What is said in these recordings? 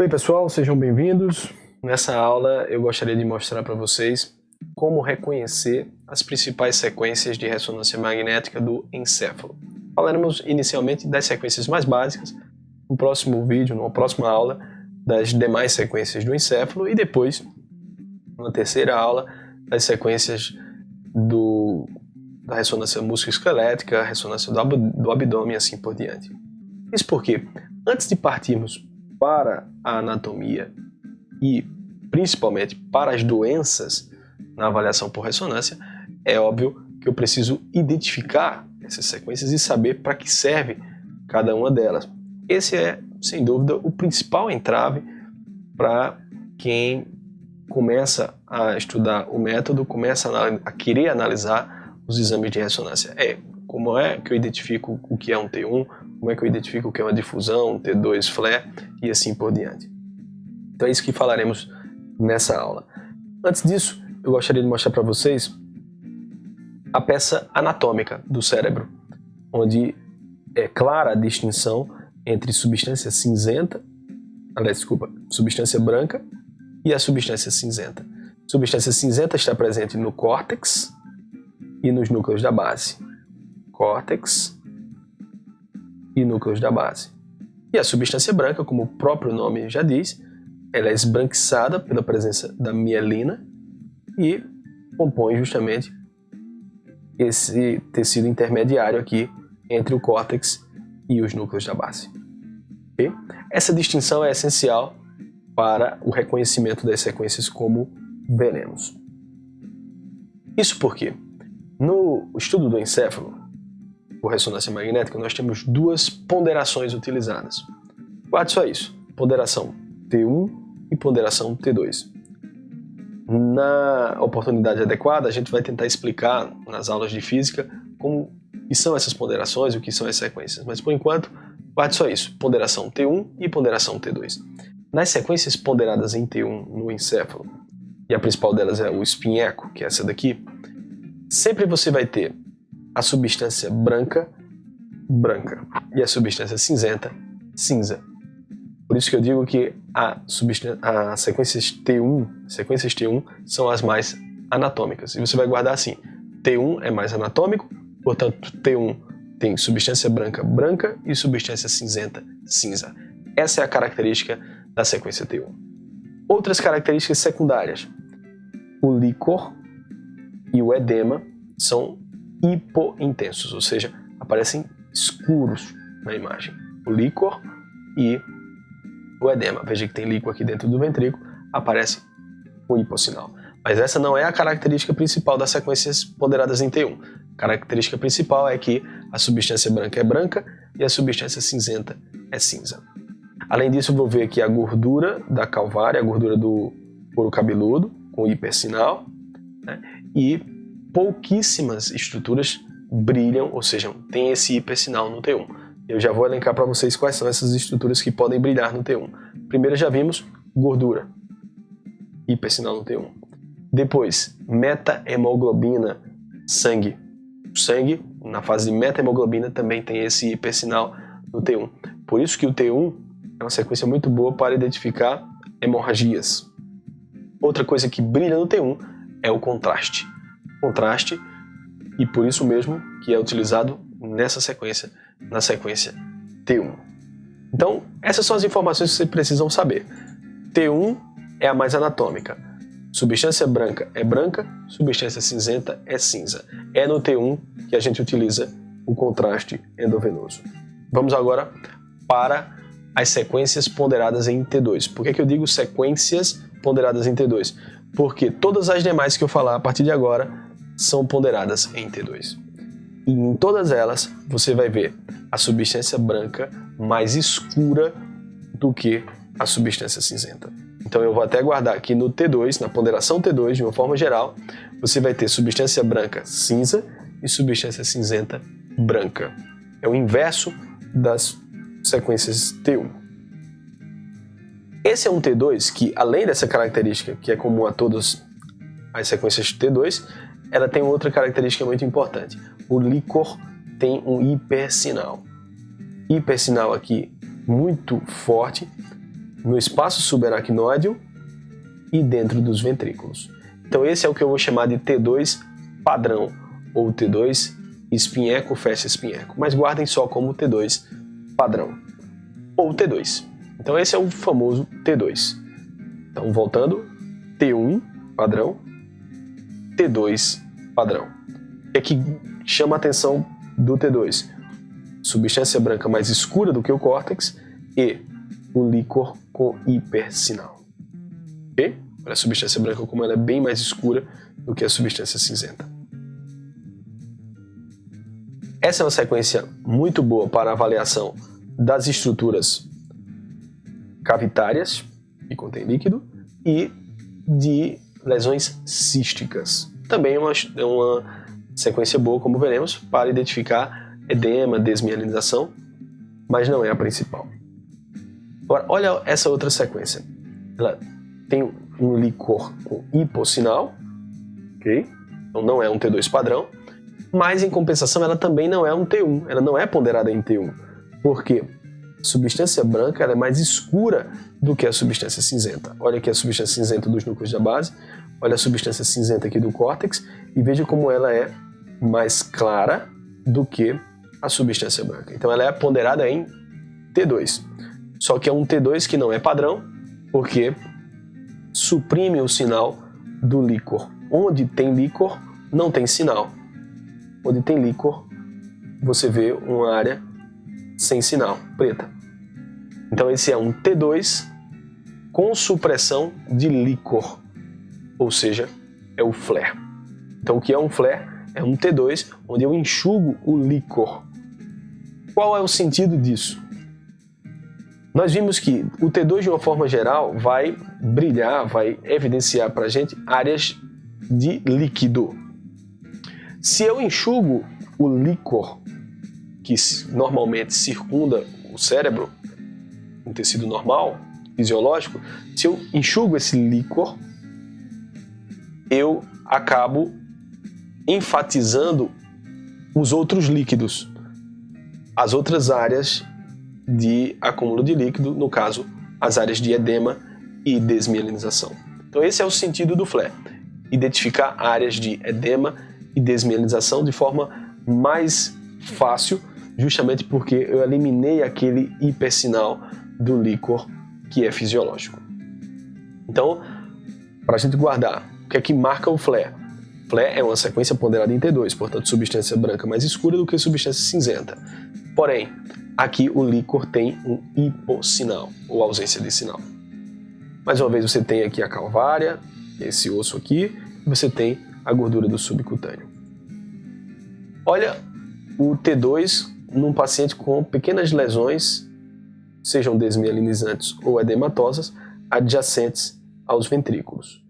Bem, pessoal, sejam bem-vindos. Nessa aula eu gostaria de mostrar para vocês como reconhecer as principais sequências de ressonância magnética do encéfalo. Falaremos inicialmente das sequências mais básicas, no próximo vídeo, numa próxima aula, das demais sequências do encéfalo e depois, na terceira aula, das sequências da ressonância musculoesquelética, ressonância do abdômen e assim por diante. Isso porque, antes de partirmos para a anatomia e principalmente para as doenças na avaliação por ressonância, é óbvio que eu preciso identificar essas sequências e saber para que serve cada uma delas. Esse é, sem dúvida, o principal entrave para quem começa a estudar o método, começa a querer analisar os exames de ressonância. Como é que eu identifico o que é um T1, como é que eu identifico o que é uma difusão, um T2 flare e assim por diante. Então é isso que falaremos nessa aula. Antes disso, eu gostaria de mostrar para vocês a peça anatômica do cérebro, onde é clara a distinção entre substância substância branca e a substância cinzenta. Substância cinzenta está presente no córtex e nos núcleos da base. Córtex e núcleos da base. E a substância branca, como o próprio nome já diz, ela é esbranquiçada pela presença da mielina e compõe justamente esse tecido intermediário aqui entre o córtex e os núcleos da base. Okay? Essa distinção é essencial para o reconhecimento das sequências como venenos. Isso porque, no estudo do encéfalo, por ressonância magnética, nós temos duas ponderações utilizadas. Guarde só isso, ponderação T1 e ponderação T2. Na oportunidade adequada, a gente vai tentar explicar nas aulas de física como que são essas ponderações e o que são as sequências. Mas por enquanto, guarde só isso, ponderação T1 e ponderação T2. Nas sequências ponderadas em T1 no encéfalo, e a principal delas é o spin echo, que é essa daqui, sempre você vai ter a substância branca, branca, e a substância cinzenta, cinza. Por isso que eu digo que as sequências T1 são as mais anatômicas. E você vai guardar assim, T1 é mais anatômico, portanto T1 tem substância branca, branca e substância cinzenta, cinza. Essa é a característica da sequência T1. Outras características secundárias. O líquor e o edema são hipointensos, ou seja, aparecem escuros na imagem. O líquor e o edema. Veja que tem líquor aqui dentro do ventrículo, aparece o hipossinal. Mas essa não é a característica principal das sequências ponderadas em T1. A característica principal é que a substância branca é branca e a substância cinzenta é cinza. Além disso, eu vou ver aqui a gordura da calvária, a gordura do couro cabeludo, com hipersinal, né? E pouquíssimas estruturas brilham, ou seja, tem esse hipersinal no T1. Eu já vou elencar para vocês quais são essas estruturas que podem brilhar no T1. Primeiro já vimos gordura, hipersinal no T1. Depois, meta-hemoglobina, sangue. O sangue, na fase de meta-hemoglobina, também tem esse hipersinal no T1. Por isso que o T1 é uma sequência muito boa para identificar hemorragias. Outra coisa que brilha no T1 é o contraste. Contraste, e por isso mesmo que é utilizado nessa sequência, na sequência T1. Então, essas são as informações que vocês precisam saber. T1 é a mais anatômica. Substância branca é branca, substância cinzenta é cinza. É no T1 que a gente utiliza o contraste endovenoso. Vamos agora para as sequências ponderadas em T2. Por que eu digo sequências ponderadas em T2? Porque todas as demais que eu falar a partir de agora são ponderadas em T2. E em todas elas você vai ver a substância branca mais escura do que a substância cinzenta. Então eu vou até guardar aqui no T2, na ponderação T2, de uma forma geral, você vai ter substância branca cinza e substância cinzenta branca. É o inverso das sequências T1. Esse é um T2 que, além dessa característica que é comum a todas as sequências T2, ela tem outra característica muito importante. O líquor tem um hipersinal. Hipersinal aqui muito forte no espaço subaracnoide e dentro dos ventrículos. Então esse é o que eu vou chamar de T2 padrão, ou T2 espinheco fecha espinheco, mas guardem só como T2 padrão, ou T2. Então esse é o famoso T2. Então voltando, T1 padrão, T2 padrão. O que é que chama a atenção do T2? Substância branca mais escura do que o córtex e o líquor com hipersinal. Ok? Olha a substância branca como ela é bem mais escura do que a substância cinzenta. Essa é uma sequência muito boa para a avaliação das estruturas cavitárias, que contém líquido, e de lesões císticas. Também é uma sequência boa, como veremos, para identificar edema, desmielinização, mas não é a principal. Agora, olha essa outra sequência. Ela tem um líquor com hipossinal, ok? Então não é um T2 padrão, mas em compensação ela também não é um T1, ela não é ponderada em T1, porque a substância branca ela é mais escura do que a substância cinzenta. Olha aqui a substância cinzenta dos núcleos da base, olha a substância cinzenta aqui do córtex e veja como ela é mais clara do que a substância branca. Então ela é ponderada em T2, só que é um T2 que não é padrão, porque suprime o sinal do líquor. Onde tem líquor, não tem sinal. Onde tem líquor, você vê uma área sem sinal, preta. Então esse é um T2 com supressão de líquor, ou seja, é o flare. Então o que é um flare? É um T2 onde eu enxugo o líquor. Qual é o sentido disso? Nós vimos que o T2 de uma forma geral vai brilhar, vai evidenciar para a gente áreas de líquido. Se eu enxugo o líquor que normalmente circunda o cérebro, um tecido normal, fisiológico, se eu enxugo esse líquor, eu acabo enfatizando os outros líquidos, as outras áreas de acúmulo de líquido, no caso, as áreas de edema e desmielinização. Então esse é o sentido do flare, identificar áreas de edema e desmielinização de forma mais fácil, justamente porque eu eliminei aquele hipersinal do líquor que é fisiológico. Então, para a gente guardar, o que é que marca o flare? Flare é uma sequência ponderada em T2, portanto substância branca mais escura do que substância cinzenta. Porém, aqui o líquor tem um hipossinal, ou ausência de sinal. Mais uma vez você tem aqui a calvária, esse osso aqui, e você tem a gordura do subcutâneo. Olha o T2 num paciente com pequenas lesões, sejam desmielinizantes ou edematosas, adjacentes aos ventrículos.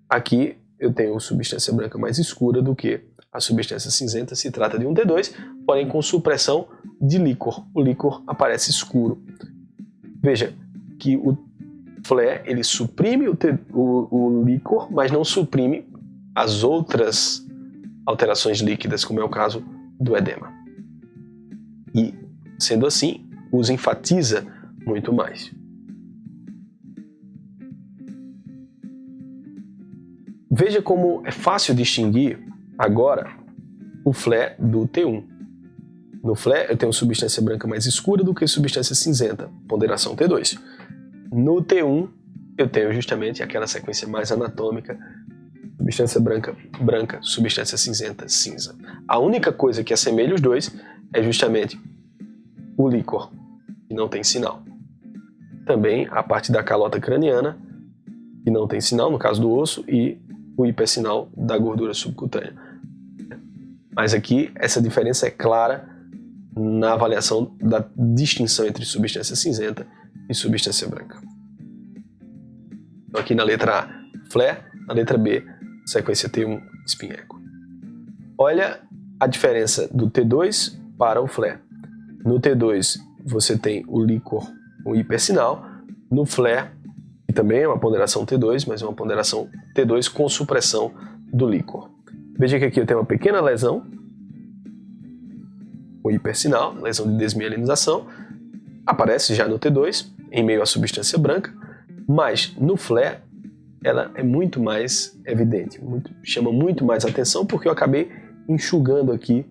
Aqui eu tenho substância branca mais escura do que a substância cinzenta, se trata de um T2, porém com supressão de líquor. O líquor aparece escuro. Veja que o flare ele suprime o líquor, mas não suprime as outras alterações líquidas, como é o caso do edema. E, sendo assim, os enfatiza muito mais. Veja como é fácil distinguir agora o flare do T1. No flare eu tenho substância branca mais escura do que substância cinzenta, ponderação T2. No T1 eu tenho justamente aquela sequência mais anatômica, substância branca, substância cinzenta, cinza. A única coisa que assemelha os dois é justamente o líquor, que não tem sinal. Também a parte da calota craniana, que não tem sinal, no caso do osso, e o hipersinal da gordura subcutânea. Mas aqui essa diferença é clara na avaliação da distinção entre substância cinzenta e substância branca. Então aqui na letra A, flare, na letra B, sequência T1, espinheco. Olha a diferença do T2 para o flare. No T2 você tem o líquor, o hipersinal. No flare, que também é uma ponderação T2, mas é uma ponderação T2 com supressão do líquor. Veja que aqui eu tenho uma pequena lesão, o hipersinal, lesão de desmielinização, aparece já no T2, em meio à substância branca, mas no flare ela é muito mais evidente, chama muito mais atenção, porque eu acabei enxugando aqui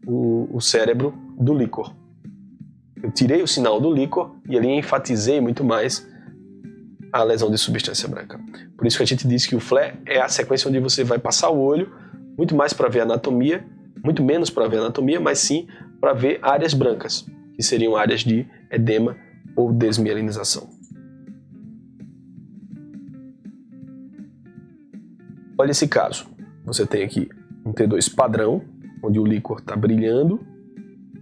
o cérebro do líquor. Eu tirei o sinal do líquor e ali enfatizei muito mais a lesão de substância branca. Por isso que a gente diz que o flare é a sequência onde você vai passar o olho muito mais para ver anatomia, muito menos para ver anatomia, mas sim para ver áreas brancas, que seriam áreas de edema ou desmielinização. Olha esse caso. Você tem aqui um T2 padrão, onde o líquor está brilhando,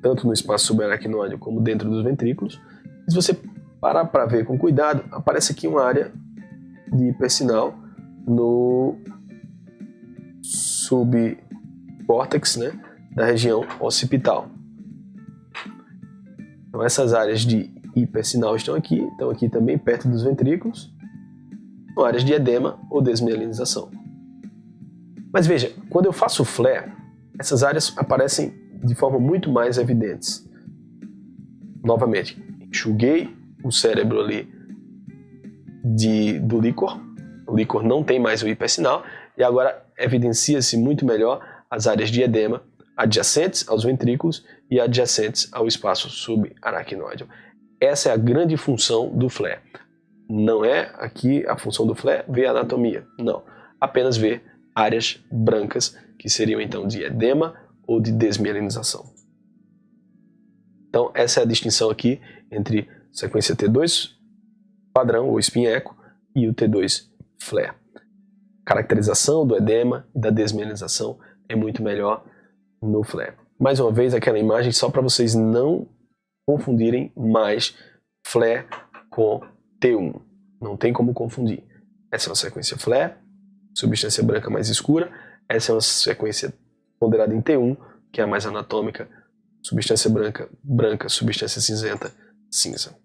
tanto no espaço subaracnoide como dentro dos ventrículos. E se você parar para ver com cuidado, aparece aqui uma área de hipersinal no subcórtex, né, da região occipital. Então essas áreas de hipersinal estão aqui também perto dos ventrículos, são áreas de edema ou desmielinização. Mas veja, quando eu faço flare, essas áreas aparecem de forma muito mais evidentes. Novamente, enxuguei o cérebro ali do líquor, o líquor não tem mais o hipersinal, e agora evidencia-se muito melhor as áreas de edema adjacentes aos ventrículos e adjacentes ao espaço subaracnoide. Essa é a grande função do flare. Não é aqui a função do flare ver a anatomia, não. Apenas ver áreas brancas, que seriam então de edema ou de desmielinização. Então essa é a distinção aqui entre sequência T2 padrão ou spin echo e o T2 flare. Caracterização do edema e da desmielinização é muito melhor no flare. Mais uma vez aquela imagem só para vocês não confundirem mais flare com T1. Não tem como confundir. Essa é uma sequência flare, substância branca mais escura. Essa é uma sequência ponderada em T1, que é a mais anatômica, substância branca, substância cinzenta, cinza.